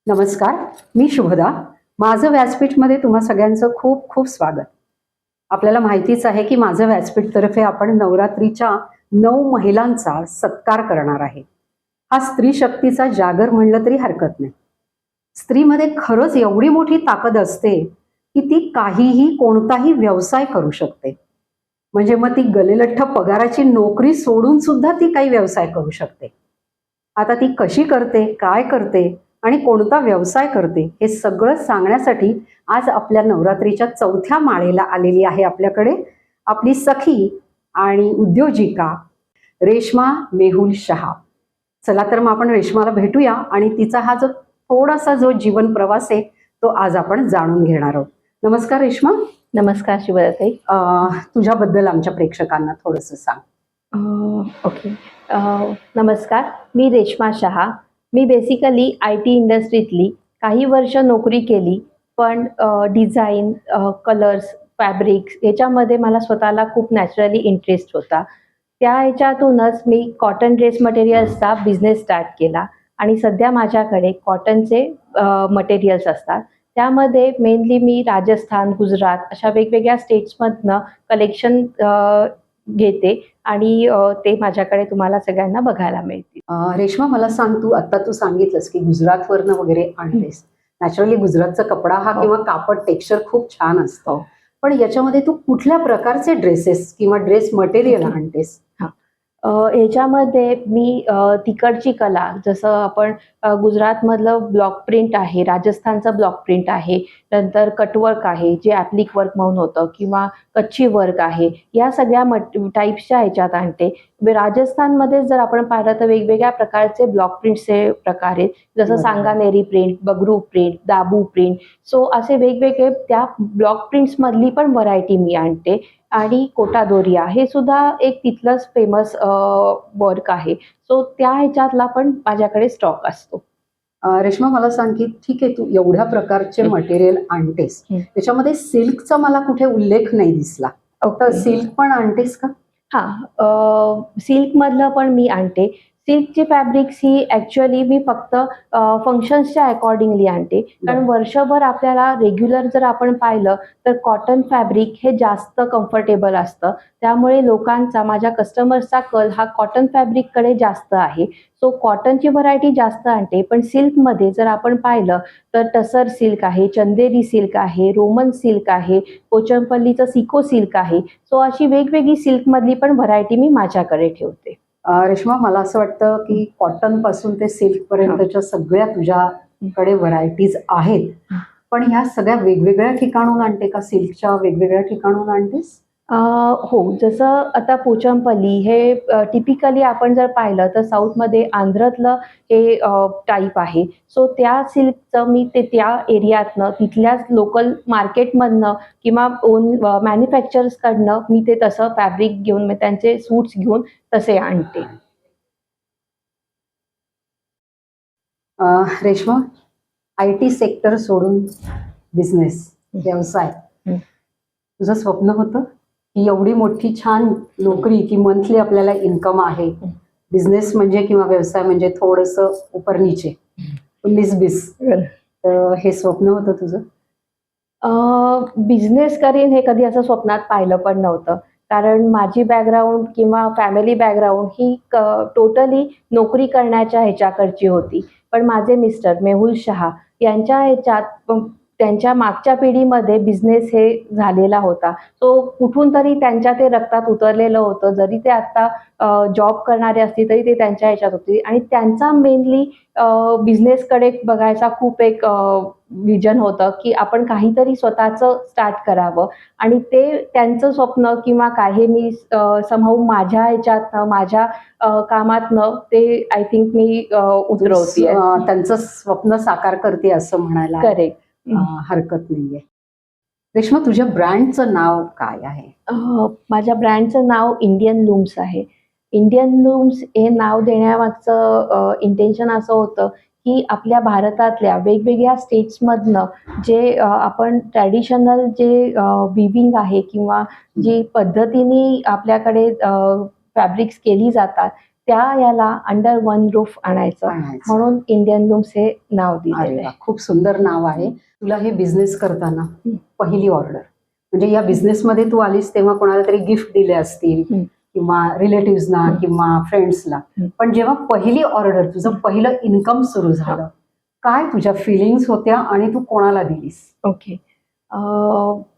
नमस्कार, मी शुभदा. माझं व्यासपीठमध्ये तुम्हा सगळ्यांचं खूप खूप स्वागत. आपल्याला माहितीच आहे की माझं व्यासपीठतर्फे आपण नवरात्रीच्या 9 महिलांचा सत्कार करणार आहे. हा स्त्री शक्तीचा जागर म्हणलं तरी हरकत नाही. स्त्रीमध्ये खरंच एवढी मोठी ताकद असते की ती काहीही कोणताही व्यवसाय करू शकते. म्हणजे मग ती गलेलठ्ठ पगाराची नोकरी सोडून सुद्धा ती काही व्यवसाय करू शकते. आता ती कशी करते, काय करते आणि कोणता व्यवसाय करते हे सगळं सांगण्यासाठी आज आपल्या नवरात्रीच्या 4थ्या माळेला आलेली आहे आपल्याकडे आपली सखी आणि उद्योजिका रेश्मा मेहुल शहा. चला तर मग आपण रेश्माला भेटूया आणि तिचा हा जो थोडासा जो जीवन प्रवास आहे तो आज आपण जाणून घेणार आहोत. नमस्कार रेश्मा. नमस्कार शिवदाताई. तुझ्याबद्दल आमच्या प्रेक्षकांना थोडंसं सांग. ओके. नमस्कार, मी रेश्मा शहा. मी बेसिकली IT इंडस्ट्रीतली काही वर्ष नोकरी केली, पण डिझाईन, कलर्स, फॅब्रिक्स याच्यामध्ये मला स्वतःला खूप नॅचरली इंटरेस्ट होता. त्या ह्याच्यातूनच मी कॉटन ड्रेस मटेरियल्सचा बिझनेस स्टार्ट केला आणि सध्या माझ्याकडे कॉटनचे मटेरियल्स असतात. त्यामध्ये मेनली मी राजस्थान, गुजरात अशा वेगवेगळ्या स्टेट्समधनं कलेक्शन घेते आणि ते माझ्याकडे तुम्हाला सगळ्यांना बघायला मिळतील. रेश्मा, मला सांग, आता तू सांगितलंस की गुजरातवरनं वगैरे आणतेस. नॅचरली गुजरातचा कपडा हा किंवा कापड टेक्स्चर खूप छान असतं, पण याच्यामध्ये तू कुठल्या प्रकारचे ड्रेसेस किंवा ड्रेस मटेरियल आणतेस? ह्याच्यामध्ये मी तिकडची कला, जसं आपण गुजरातमधलं ब्लॉक प्रिंट आहे, राजस्थानचं ब्लॉक प्रिंट आहे, नंतर कटवर्क आहे जे ॲप्लिक वर्क म्हणून होतं, किंवा कच्छी वर्क आहे, या सगळ्या टाईप्सच्या ह्याच्यात आणते. राजस्थानमध्ये जर आपण पाहिलं तर वेगवेगळ्या प्रकारचे ब्लॉक प्रिंट्सचे प्रकार आहेत, जसं सांगानेरी प्रिंट, बगरू प्रिंट, दाबू प्रिंट. सो असे वेगवेगळे त्या ब्लॉक प्रिंट्समधली पण व्हरायटी मी आणते. आणि कोटादोरिया हे सुद्धा एक तिथलंच फेमस वर्क आहे. सो त्या ह्याच्यातला पण माझ्याकडे स्टॉक असतो. रेश्मा, मला सांग की ठीक आहे, तू एवढ्या प्रकारचे मटेरियल आणतेस, त्याच्यामध्ये सिल्कचा मला कुठे उल्लेख नाही दिसला. तर सिल्क पण आणतेस का? सिल्कमधलं पण मी आणते. सिल्कची फॅब्रिक्स ही ॲक्च्युअली मी फक्त फंक्शन्सच्या अकॉर्डिंगली आणते. कारण वर्षभर आपल्याला रेग्युलर जर आपण पाहिलं तर कॉटन फॅब्रिक हे जास्त कम्फर्टेबल असतं. त्यामुळे लोकांचा, माझ्या कस्टमर्सचा कल हा कॉटन फॅब्रिककडे जास्त आहे. सो कॉटनची व्हरायटी जास्त आणते. पण सिल्कमध्ये जर आपण पाहिलं तर टसर सिल्क आहे, चंदेरी सिल्क आहे, रोमन सिल्क आहे, पोचमपल्लीचं सिको सिल्क आहे. सो अशी वेगवेगळी सिल्कमधली पण व्हरायटी मी माझ्याकडे ठेवते. रेश्मा, मला असं वाटतं की कॉटन पासून ते सिल्क पर्यंतच्या सगळ्या तुझ्याकडे व्हरायटीज आहेत, पण ह्या सगळ्या वेगवेगळ्या ठिकाणून आणते का? सिल्कच्या वेगवेगळ्या ठिकाणून आणतेस? हो, जसं आता पोचमपल्ली हे टिपिकली आपण जर पाहिलं तर साऊथमध्ये आंध्रातलं हे टाईप आहे. सो त्या सिल्कचं मी ते त्या एरियातनं, तिथल्याच लोकल मार्केटमधनं किंवा ओन मॅन्युफॅक्चरर्सकडनं मी ते तसं फॅब्रिक घेऊन, मी त्यांचे सूट्स घेऊन तसे आणते. रेश्मा, IT सेक्टर सोडून बिझनेस, व्यवसाय, तुझं स्वप्न होतं की एवढी मोठी छान नोकरी की मंथली आपल्याला इन्कम आहे, बिझनेस म्हणजे किंवा व्यवसाय म्हणजे थोडंसं उपर नीचे, 19-20, तर हे स्वप्न होतं तुझं? बिझनेस करीन हे कधी असं स्वप्नात पाहिलं पण नव्हतं. कारण माझी बॅकग्राऊंड किंवा फॅमिली बॅकग्राऊंड ही टोटली नोकरी करण्याच्या ह्याच्याकडची होती. पण माझे मिस्टर मेहुल शहा यांच्या ह्याच्यात त्यांच्या मागच्या पिढीमध्ये बिझनेस हे झालेला होता. सो कुठून तरी त्यांच्या ते रक्तात उतरलेलं होतं. जरी ते आता जॉब करणारे असतील तरी ते त्यांच्या ह्याच्यात होते आणि त्यांचा मेनली बिझनेसकडे बघायचा खूप एक विजन होतं की आपण काहीतरी स्वतःचं स्टार्ट करावं आणि ते त्यांचं स्वप्न किंवा काय हे मी समहाऊ माझ्या ह्याच्यातनं माझ्या कामातनं ते आय थिंक मी उतरवते. त्यांचं स्वप्न साकार करते असं म्हणायला करेक्ट. हरकत नाहीये. रेश्मा, तुझ्या ब्रँडचं नाव काय आहे? माझ्या ब्रँडचं नाव इंडियन लूम्स आहे. इंडियन लूम्स हे नाव देण्यामागचं इंटेन्शन असं होतं की आपल्या भारतातल्या वेगवेगळ्या स्टेट्समधनं जे आपण ट्रॅडिशनल जे विविंग आहे किंवा जी पद्धतीने आपल्याकडे फॅब्रिक्स केली जातात त्या याला अंडर वन रूफ आणायचं म्हणून इंडियन लूम्स हे नाव दिलेलं आहे. खूप सुंदर नाव आहे. तुला हे बिझनेस करताना पहिली ऑर्डर म्हणजे या बिझनेसमध्ये तू आलीस तेव्हा कोणाला तरी गिफ्ट दिले असतील किंवा रिलेटिव्हजना किंवा फ्रेंड्सला, पण जेव्हा पहिली ऑर्डर तुझं पहिलं इन्कम सुरू झालं, काय तुझ्या फिलिंग्स होत्या आणि तू कोणाला दिलीस? ओके.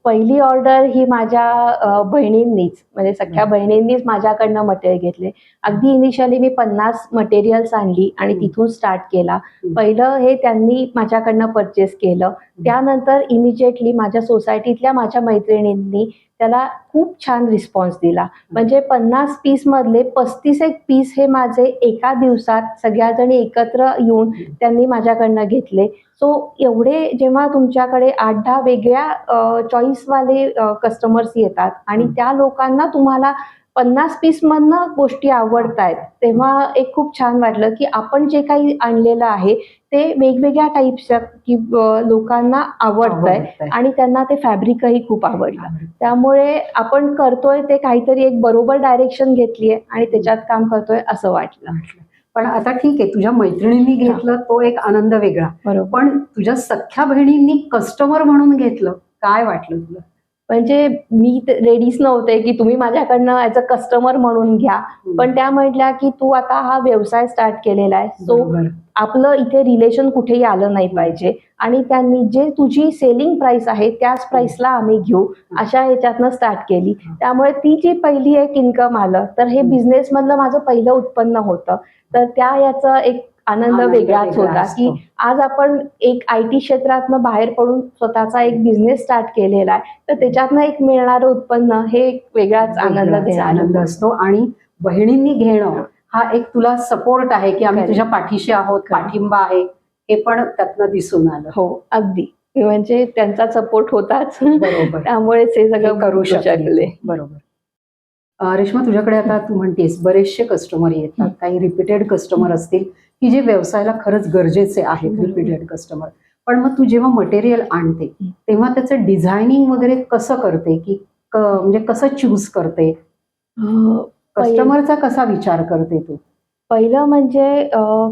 पहिली ऑर्डर ही माझ्या बहिणींनीच म्हणजे सख्या बहिणींनीच माझ्याकडनं मटेरियल घेतले. अगदी इनिशियली मी 50 मटेरियल्स आणली आणि तिथून स्टार्ट केला. पहिलं हे त्यांनी माझ्याकडनं परचेस केलं. त्यानंतर इमिजिएटली माझ्या सोसायटीतल्या माझ्या मैत्रिणींनी त्याला खूप छान रिस्पॉन्स दिला. म्हणजे 50 पीसमधले 35 पीस हे माझे एका दिवसात सगळ्याजणी एकत्र येऊन त्यांनी माझ्याकडनं घेतले. सो एवढे जेव्हा तुमच्याकडे 8-10 वेगळ्या चॉईसवाले कस्टमर्स येतात आणि त्या लोकांना तुम्हाला 50 पीसमधनं गोष्टी आवडतायत, तेव्हा एक खूप छान वाटलं की आपण जे काही आणलेलं आहे ते वेगवेगळ्या टाईप्सच्या की लोकांना आवडतंय आणि त्यांना ते फॅब्रिकही खूप आवडलं. त्यामुळे आपण करतोय ते काहीतरी एक बरोबर डायरेक्शन घेतलीये आणि त्याच्यात काम करतोय असं वाटलं. पण आता ठीक आहे, तुझ्या मैत्रिणींनी घेतलं तो एक आनंद वेगळा, बरोबर. पण तुझ्या सख्या बहिणींनी कस्टमर म्हणून घेतलं, काय वाटलं तुला? म्हणजे मी रेडीच नव्हते की तुम्ही माझ्याकडनं ॲज अ कस्टमर म्हणून घ्या, पण त्या म्हटल्या की तू आता हा व्यवसाय स्टार्ट केलेला आहे, सो आपलं इथे रिलेशन कुठेही आलं नाही पाहिजे आणि त्यांनी जे तुझी सेलिंग प्राइस आहे त्याच प्राइसला आम्ही घेऊ अशा ह्याच्यातनं स्टार्ट केली. त्यामुळे ती जी पहिली एक इन्कम आलं तर हे बिझनेसमधलं माझं पहिलं उत्पन्न होतं. तर त्या याचा एक आनंद वेगळाच होता की आज आपण एक IT क्षेत्रातनं बाहेर पडून स्वतःचा एक बिझनेस स्टार्ट केलेला आहे, तर त्याच्यातनं एक मिळणारं उत्पन्न हे एक वेगळाच आनंद आनंद असतो. आणि बहिणींनी घेणं हा एक तुला सपोर्ट आहे की आम्ही तुझ्या पाठीशी आहोत, पाठिंबा आहे, हे पण त्यातनं दिसून आलं. हो, अगदी. म्हणजे त्यांचा सपोर्ट होताच, बरोबर, त्यामुळेच हे सगळं करू शकले. बरोबर. रेश्मा, तुझ्याकडे आता तू म्हणतेस बरेचसे कस्टमर येतात, काही रिपीटेड कस्टमर असतील की जे व्यवसायाला खरंच गरजेचे आहेत, रिपीटेड कस्टमर. पण मग तू जेव्हा मटेरियल आणते तेव्हा त्याचं डिझायनिंग वगैरे कसं करते की म्हणजे कसं चूज करते, कस्टमरचा कसा विचार करते तू? पहिलं म्हणजे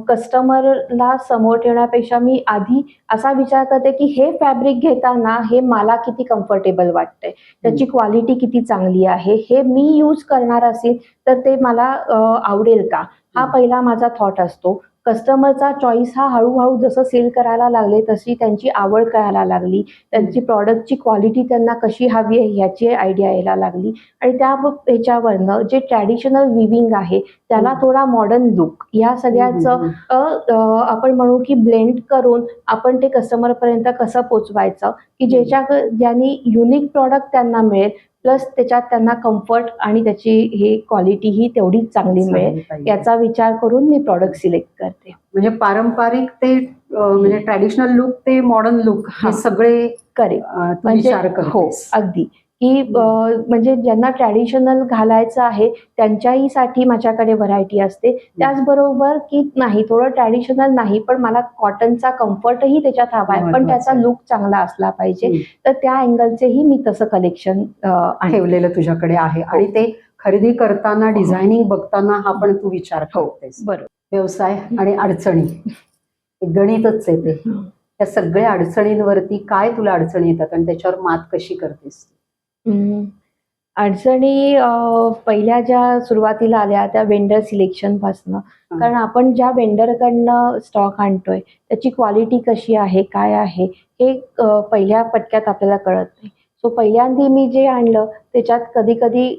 कस्टमरला समोर ठेवण्यापेक्षा मी आधी असा विचार करते की हे फॅब्रिक घेताना हे मला किती कम्फर्टेबल वाटतंय, त्याची क्वालिटी किती चांगली आहे, हे मी यूज करणार असेल तर ते मला आवडेल का, हा पहिला माझा थॉट असतो. कस्टमरचा चॉईस हा हळूहळू जसं सेल करायला लागले तशी त्यांची आवड कळायला लागली, त्यांची प्रॉडक्टची क्वालिटी त्यांना कशी हवी आहे ह्याची आयडिया यायला लागली आणि त्या ह्याच्यावरनं जे ट्रॅडिशनल विविंग आहे त्याला थोडा मॉडर्न लुक या सगळ्याचं आपण म्हणू की ब्लेंड करून आपण ते कस्टमरपर्यंत कसं पोचवायचं की ज्याने युनिक प्रॉडक्ट त्यांना मिळेल प्लस त्याच्यात त्यांना कम्फर्ट आणि त्याची ही क्वालिटी ही तेवढीच चांगली मिळेल याचा विचार करून मी प्रॉडक्ट सिलेक्ट करते. म्हणजे पारंपरिक ते म्हणजे ट्रॅडिशनल लुक ते मॉडर्न लुक हे सगळे करेक्ट विचार करते. हो, अगदी. की म्हणजे ज्यांना ट्रॅडिशनल घालायचं आहे त्यांच्याही साठी माझ्याकडे व्हरायटी असते. त्याचबरोबर की नाही थोडं ट्रॅडिशनल नाही पण मला कॉटनचा कम्फर्टही त्याच्यात हवा आहे पण त्याचा लुक चांगला असला पाहिजे, तर त्या अँगलचेही मी तसं कलेक्शन ठेवलेलं तुझ्याकडे आहे. आणि ते खरेदी करताना डिझायनिंग बघताना हा पण तू विचार करतेस. बरोबर. व्यवसाय आणि अडचणी गणितच आहे ते. त्या सगळ्या अडचणींवरती काय तुला अडचणी येतात आणि त्याच्यावर मात कशी करतेस? अडचणी पहिल्या ज्या सुरुवातीला आल्या त्या वेंडर सिलेक्शन पासनं, कारण आपण ज्या वेंडरकडनं स्टॉक आणतोय त्याची क्वालिटी कशी आहे, काय आहे हे पहिल्या पटक्यात आपल्याला कळत नाही. सो पहिल्यांदा मी जे आणलं त्याच्यात कधी कधी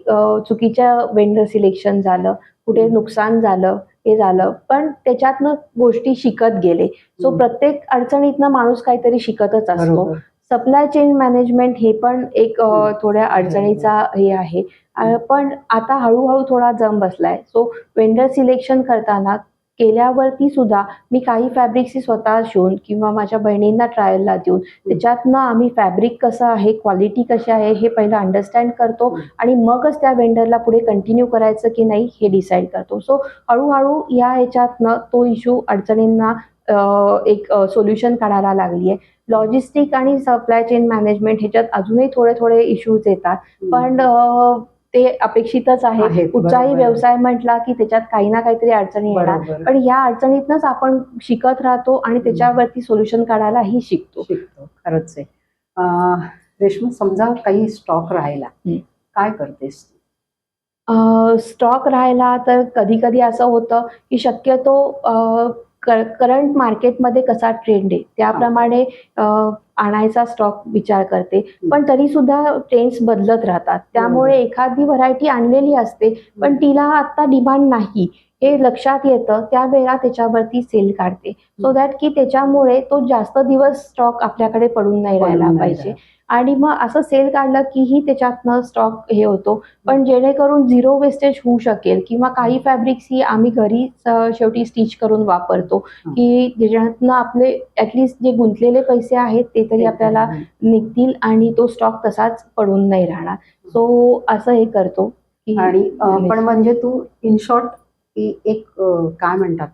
चुकीच्या वेंडर सिलेक्शन झालं, कुठे नुकसान झालं हे झालं, पण त्याच्यातनं गोष्टी शिकत गेले. सो प्रत्येक अडचणीतनं माणूस काहीतरी शिकतच असतो. बरोबर. सप्लाय चेन मॅनेजमेंट हे पण एक थोड्या अडचणीचा हे आहे. पण आता हळूहळू थोडा जम बसलाय. सो वेंडर सिलेक्शन करताना केल्यावरती सुद्धा मी काही फॅब्रिक्स ही स्वतः शिवून किंवा माझ्या बहिणींना ट्रायलला देऊन त्याच्यातनं आम्ही फॅब्रिक कसं आहे, क्वालिटी कशी आहे हे पहिलं अंडरस्टँड करतो आणि मगच त्या वेंडरला पुढे कंटिन्यू करायचं की नाही हे डिसाईड करतो. सो हळूहळू या ह्याच्यातनं तो इश्यू अडचणींना एक सोल्युशन काढायला लागली आहे. लॉजिस्टिक आणि सप्लाय चेन मॅनेजमेंट ह्याच्यात अजूनही थोडे थोडे इश्यूज येतात, पण ते अपेक्षितच आहे. आहेत, कुठचाही बरोबर. व्यवसाय म्हटला की त्याच्यात काही ना काहीतरी अडचणी येणार, बरोबर. पण या अडचणीतनंच आपण शिकत राहतो आणि त्याच्यावरती सोल्युशन काढायलाही शिकतो. खरंच आहे. रेश्मा, समजा काही स्टॉक राहिला, काय करतेस? स्टॉक राहिला तर कधी कधी असं होतं की शक्यतो करंट मार्केटमध्ये कसा ट्रेंड आहे त्याप्रमाणे आणायचा स्टॉक विचार करते. पण तरी सुद्धा ट्रेंड्स बदलत राहतात, त्यामुळे एखादी व्हरायटी आणलेली असते पण तिला आता डिमांड नाही हे लक्षात येतं, त्यावेळेला त्याच्यावरती सेल काढते. सो दॅट की त्याच्यामुळे तो जास्त दिवस स्टॉक आपल्याकडे पडून नाही राहायला पाहिजे. आणि मग असं सेल काढलं कीही त्याच्यातनं स्टॉक हे होतो, पण जेणेकरून झिरो वेस्टेज होऊ शकेल किंवा काही फॅब्रिक्स ही आम्ही घरी शेवटी स्टिच करून वापरतो की ज्याच्यातनं आपले ॲटलिस्ट जे गुंतलेले पैसे आहेत ते तरी आपल्याला निघतील आणि तो स्टॉक तसाच पडून नाही राहणार. सो असं हे करतो की आणि पण म्हणजे तू इन शॉर्ट की एक काय म्हणतात,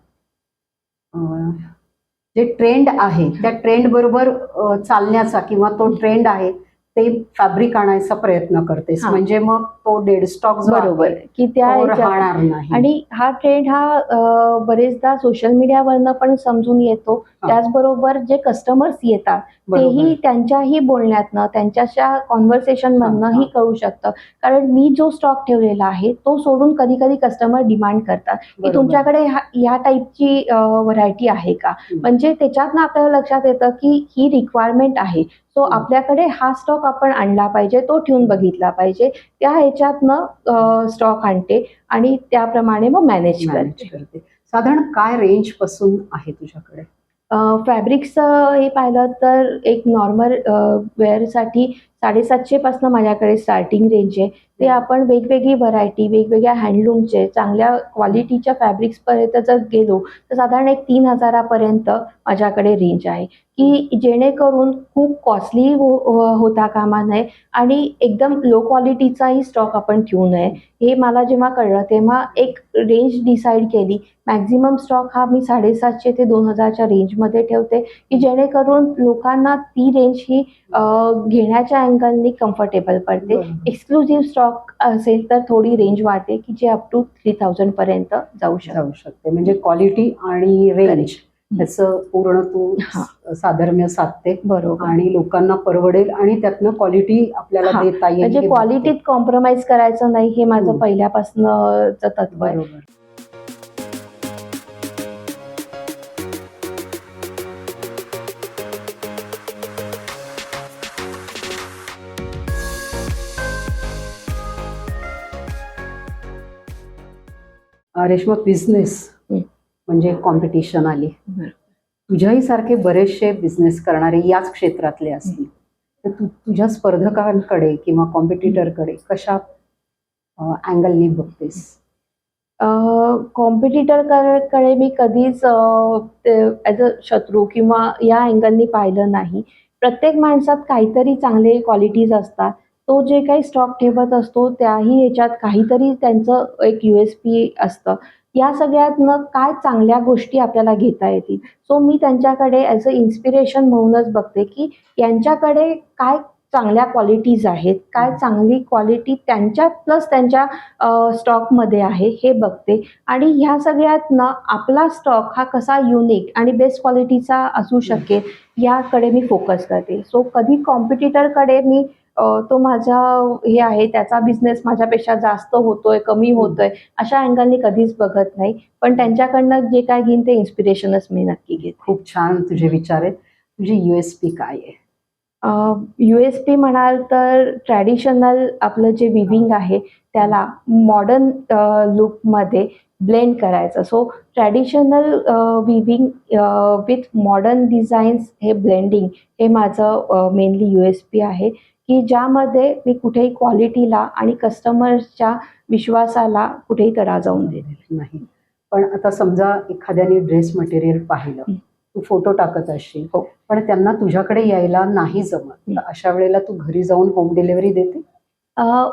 जे ट्रेंड आहे त्या ट्रेंड बरोबर चालण्याचा किंवा तो ट्रेंड आहे ते फॅब्रिक आणायचा प्रयत्न करतेस, म्हणजे मग तो डेड स्टॉक बरोबर की त्या राहणार नाही. आणि हा ट्रेंड हा बरेचदा सोशल मीडियावरनं पण समजून येतो. त्याचबरोबर जे कस्टमर्स येतात तेही त्यांच्याही बोलण्यातनं त्यांच्याशा कॉन्व्हर्सेशन मधनंही कळू शकतं. कारण मी जो स्टॉक ठेवलेला आहे तो सोडून कधी कधी कस्टमर डिमांड करतात की तुमच्याकडे या टाईपची व्हरायटी आहे का, म्हणजे त्याच्यातनं आपल्याला लक्षात येतं की ही रिक्वायरमेंट आहे. सो आपल्याकडे हा स्टॉक आपण आणला पाहिजे, तो ठेवून बघितला पाहिजे. त्या ह्याच्यातनं स्टॉक आणते आणि त्याप्रमाणे मग मॅनेज करते. साधारण काय रेंज पासून आहे तुझ्याकडे? फॅब्रिक्सचं हे पाहिलं तर एक नॉर्मल वेअरसाठी 750 पासून माझ्याकडे स्टार्टिंग रेंज आहे. ते आपण वेगवेगळी व्हरायटी वेगवेगळ्या हँडलूमचे चांगल्या क्वालिटीच्या फॅब्रिक्सपर्यंत जर गेलो तर साधारण एक 3000 पर्यंत माझ्याकडे रेंज आहे की जेणेकरून खूप कॉस्टली होता कामा नये आणि एकदम लो क्वालिटीचाही स्टॉक आपण ठेवू नये. हे मला जेव्हा कळलं तेव्हा एक रेंज डिसाईड केली. मॅक्झिमम स्टॉक हा मी 750 ते 2000च्या रेंजमध्ये ठेवते की जेणेकरून लोकांना ती रेंज ही घेण्याच्या अँगलनी कम्फर्टेबल पडते. एक्सक्लुझिव्ह स्टॉक असेल तर थोडी रेंज वाढते की जे अप टू 3000 पर्यंत जाऊ शकते. म्हणजे क्वालिटी आणि रेंज याचं पूर्ण तू साधर्म्य साधते. बरोबर. आणि लोकांना परवडेल आणि त्यातनं क्वालिटी आपल्याला देता येईल, म्हणजे क्वालिटीत कॉम्प्रोमाइज करायचं नाही हे माझं पहिल्यापासूनचं तत्व आहे. रेश्मा, बिझनेस म्हणजे कॉम्पिटिशन आली. तुझ्याही सारखे बरेचसे बिझनेस करणारे याच क्षेत्रातले असतील तर तू तुझ्या स्पर्धकांकडे किंवा कॉम्पिटिटरकडे कशा अँगलने बघतेस? कॉम्पिटिटरकडे मी कधीच ॲज अ शत्रू किंवा या अँगलनी पाहिलं नाही. प्रत्येक माणसात काहीतरी चांगले क्वालिटीज असतात. तो जे काही स्टॉक ठेवत असतो त्याही ह्याच्यात काहीतरी त्यांचं एक USP असतं. या सगळ्यातनं काय चांगल्या गोष्टी आपल्याला घेता येतील. सो मी त्यांच्याकडे ॲज अ इन्स्पिरेशन म्हणूनच बघते की यांच्याकडे काय चांगल्या क्वालिटीज आहेत, काय चांगली क्वालिटी त्यांच्यात प्लस त्यांच्या स्टॉकमध्ये आहे हे बघते आणि ह्या सगळ्यातनं आपला स्टॉक हा कसा युनिक आणि बेस्ट क्वालिटीचा असू शकेल याकडे मी फोकस करते. सो कधी कॉम्पिटिटरकडे मी तो माझा हे आहे त्याचा बिझनेस माझ्यापेक्षा जास्त होतोय, कमी होतोय अशा अँगलनी कधीच बघत नाही. पण त्यांच्याकडनं जे काय घेईन ते इन्स्पिरेशनच मी नक्की घेते. खूप छान तुझे विचार आहेत. तुझी USP काय आहे? USP म्हणाल तर ट्रॅडिशनल आपलं जे विविंग आहे त्याला मॉडर्न लुकमध्ये ब्लेंड करायचं. So traditional viewing with modern designs हे ब्लेंडिंग हे माझं मेनली USP आहे, की ज्यामध्ये मी कुठेही क्वालिटीला आणि कस्टमर्सच्या विश्वासाला कुठेही तडा जाऊन देते नाही. पण आता समजा एखाद्याने ड्रेस मटेरियल पाहिलं, तू फोटो टाकत असशील, हो. पण त्यांना तुझ्याकडे यायला नाही जमत, तर अशा वेळेला तू घरी जाऊन होम डिलिव्हरी देते?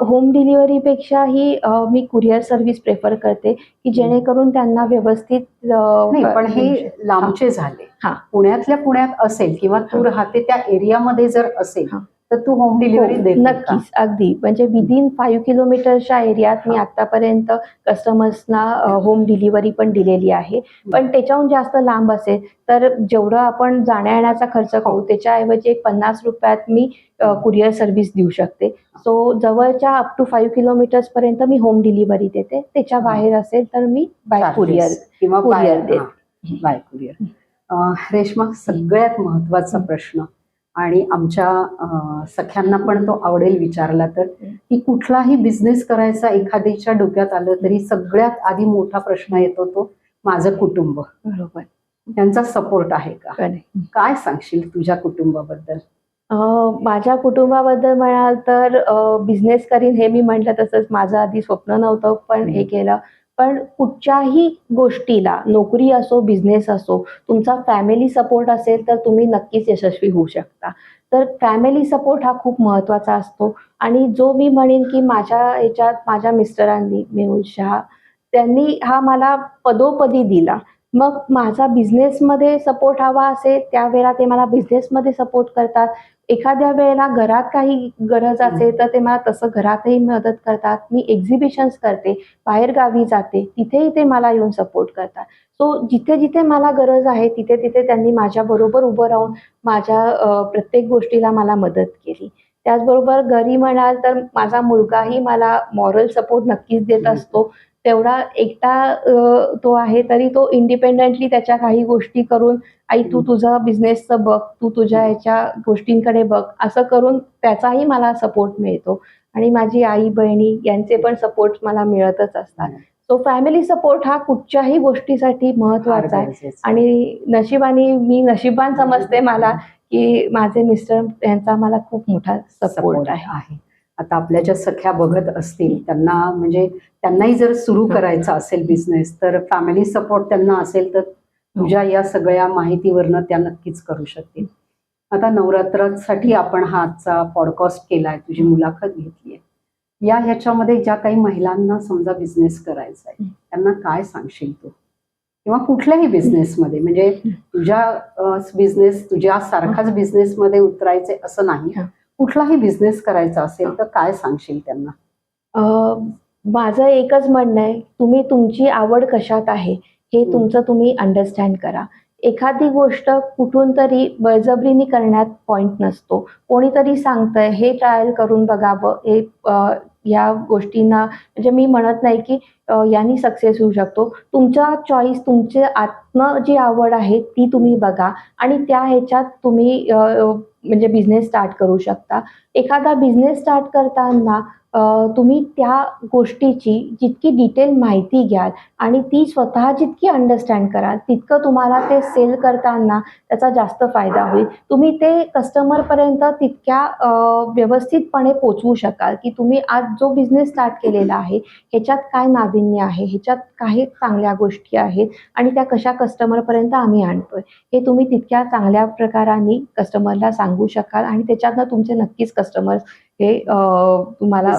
होम डिलिव्हरीपेक्षाही मी कुरिअर सर्व्हिस प्रेफर करते, की जेणेकरून त्यांना व्यवस्थित नाही, पण हे मिळू शकेल. लांबचे झाले. हां. पुण्यातल्या पुण्यात असेल किंवा तू राहते त्या एरियामध्ये जर असेल हां. तर तू होम डिलिव्हरी हो, देते का? नक्कीच, अगदी. म्हणजे विदिन 5 किलोमीटरच्या एरियात मी आतापर्यंत कस्टमर्सना होम डिलिव्हरी पण दिलेली आहे. पण त्याच्याहून जास्त लांब असेल तर जेवढं आपण जाण्या-येण्याचा खर्च करू त्याच्याऐवजी एक ₹50 मी कुरिअर सर्व्हिस देऊ शकते. सो जवळच्या अप टू 5 किलोमीटर्सपर्यंत मी होम डिलिव्हरी देते. त्याच्या बाहेर असेल तर मी बाय कुरिअर चार्जेस किंवा कुरिअर देते. By courier. रेश्मा, सगळ्यात महत्वाचा प्रश्न आणि आमच्या सख्यांना पण तो आवडेल विचारला तर, की कुठलाही बिझनेस करायचा एखाद्याच्या डोक्यात आलं तरी सगळ्यात आधी मोठा प्रश्न येतो तो माझं कुटुंब, बरोबर. त्यांचा सपोर्ट आहे का? खरंय. काय सांगशील तुझ्या कुटुंबाबद्दल? माझ्या कुटुंबाबद्दल म्हणाल तर बिझनेस करीन हे मी म्हटलं तसंच माझं आधी स्वप्न नव्हतं, पण हे केलं. पण कुठच्याही गोष्टीला नोकरी असो, बिझनेस असो, तुमचा फॅमिली सपोर्ट असेल तर तुम्ही नक्कीच यशस्वी होऊ शकता. तर फॅमिली सपोर्ट हा खूप महत्त्वाचा असतो आणि जो मी म्हणेन की माझ्या ह्याच्यात माझ्या मिस्टरांनी, मेहुल शहा, त्यांनी हा मला पदोपदी दिला. मग माझा बिझनेसमध्ये सपोर्ट हवा असेल त्यावेळेला ते मला बिझनेसमध्ये सपोर्ट करतात. एखाद्या वेळेला घरात काही गरज असेल तर ते मला तसं घरातही मदत करतात. मी एक्झिबिशन्स करते, बाहेरगावी जाते, तिथेही ते मला येऊन सपोर्ट करतात. सो जिथे-जिथे मला गरज आहे तिथे-तिथे त्यांनी माझ्याबरोबर उभं राहून माझ्या प्रत्येक गोष्टीला मला मदत केली. त्याचबरोबर घरी म्हणाल तर माझा मुलगाही मला मॉरल सपोर्ट नक्कीच देत असतो. तेवढा एकटा तो आहे तरी तो इंडिपेंडेंटली त्याच्या काही गोष्टी करून, "आई तू तुझं बिझनेसचं बघ, तू तुझ्या ह्याच्या गोष्टींकडे बघ," असं करून त्याचाही मला सपोर्ट मिळतो आणि माझी आई-बहिणी यांचे पण सपोर्ट मला मिळतच असतात. सो फॅमिली सपोर्ट हा कुठच्याही गोष्टीसाठी महत्त्वाचा आहे आणि नशिबाने मी नशिबान समजते मला, की माझे मिस्टर यांचा मला खूप मोठा सपोर्ट आहे. आता आपल्या ज्या सख्या बघत असतील त्यांना म्हणजे त्यांनाही जर सुरू करायचा असेल बिझनेस तर फॅमिली सपोर्ट त्यांना असेल तर तुझ्या या सगळ्या माहितीवरनं त्या नक्कीच करू शकतील. आता नवरात्रासाठी आपण हा आजचा पॉडकास्ट केलाय, तुझी मुलाखत घेतलीये. ह्याच्यामध्ये ज्या काही महिलांना समजा बिझनेस करायचा आहे त्यांना काय सांगशील तू? किंवा कुठल्याही बिझनेसमध्ये म्हणजे तुझ्या सारखाच बिझनेसमध्ये उतरायचे असं नाही, कुठलाही बिझनेस करायचा असेल तर काय सांगशील त्यांना? माझं एकच म्हणणं आहे, तुम्ही तुमची आवड कशात आहे हे तुमचं तुम्ही अंडरस्टँड करा. एखादी गोष्ट कुठून तरी बळजबरीने करण्यात पॉइंट नसतो. कोणीतरी सांगतंय हे ट्रायल करून बघावं, हे या गोष्टींना म्हणजे मी म्हणत नाही की यांनी सक्सेस होऊ शकतो. तुमचा चॉईस, तुमचे आत्म जी आवड आहे ती तुम्ही बघा आणि त्या ह्याच्यात तुम्ही म्हणजे बिझनेस स्टार्ट करू शकता. एखादा बिझनेस स्टार्ट करताना तुम्ही त्या गोष्टीची जितकी डिटेल माहिती घ्याल आणि ती स्वतः जितकी अंडरस्टँड कराल, तितकं तुम्हाला ते सेल करताना त्याचा जास्त फायदा होईल. तुम्ही ते कस्टमरपर्यंत तितक्या व्यवस्थितपणे पोहोचवू शकाल, की तुम्ही आज जो बिझनेस स्टार्ट केलेला आहे, ह्याच्यात काय नाविन्य आहे, ह्याच्यात काही चांगल्या गोष्टी आहेत आणि त्या कशा कस्टमरपर्यंत आम्ही आणतोय, हे तुम्ही तितक्या चांगल्या प्रकाराने कस्टमरला सांगू शकाल आणि त्याच्यातनं तुमचे नक्कीच कस्टमर्स हे तुम्हाला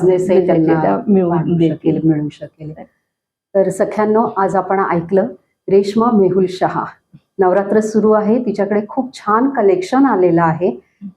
मिळू शकेल. तर सख्यांनो, आज आपण ऐकलं रेश्मा मेहुल शहा. नवरात्र सुरू आहे, तिच्याकडे खूप छान कलेक्शन आलेलं आहे.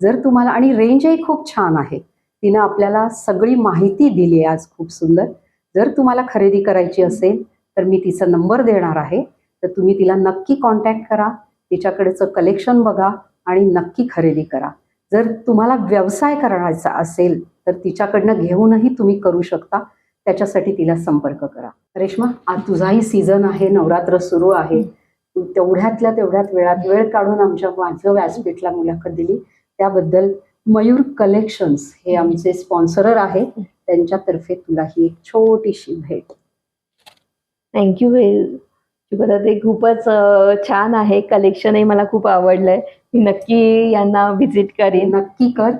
जर तुम्हाला आणि रेंजही खूप छान आहे. तिनं आपल्याला सगळी माहिती दिली आहे आज खूप सुंदर. जर तुम्हाला खरेदी करायची असेल तर मी तिचा नंबर देणार आहे, तर तुम्ही तिला नक्की कॉन्टॅक्ट करा, तिच्याकडेचं कलेक्शन बघा आणि नक्की खरेदी करा. जर तुम्हाला व्यवसाय करायचा असेल तर तिच्याकडनं घेऊनही तुम्ही करू शकता, त्याच्यासाठी तिला संपर्क करा. रेश्मा, आज तुझाही सीझन आहे, नवरात्र सुरू आहे, तू तेवढ्यात वेळात वेळ काढून माझं व्यासपीठला मुलाखत दिली त्याबद्दल मयूर कलेक्शन्स हे आमचे स्पॉन्सरर आहेत, त्यांच्यातर्फे तुला ही एक छोटीशी भेट. थँक्यू. शुभदा, ते खूपच छान आहे. कलेक्शनही मला खूप आवडलंय. मी नक्की यांना व्हिजिट करेन. नक्की कर.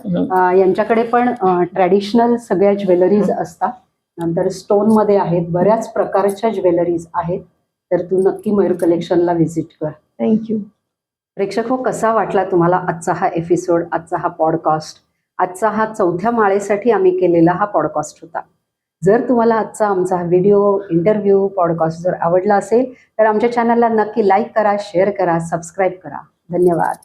यांच्याकडे पण ट्रॅडिशनल सगळ्या ज्वेलरीज असतात, नंतर स्टोन मध्ये आहेत, बऱ्याच प्रकारच्या ज्वेलरीज आहेत. तर तू नक्की मयूर कलेक्शनला व्हिजिट कर. थँक्यू. प्रेक्षक हो, कसा वाटला तुम्हाला आजचा हा एपिसोड, आजचा हा पॉडकास्ट? आजचा हा 4थ्या माळेसाठी आम्ही केलेला हा पॉडकास्ट होता. जर तुम्हाला आजचा आमचा व्हिडिओ, इंटरव्ह्यू, पॉडकास्ट जर आवडला असेल तर आमच्या चॅनलला नक्की लाईक करा, शेअर करा, सबस्क्राईब करा. धन्यवाद.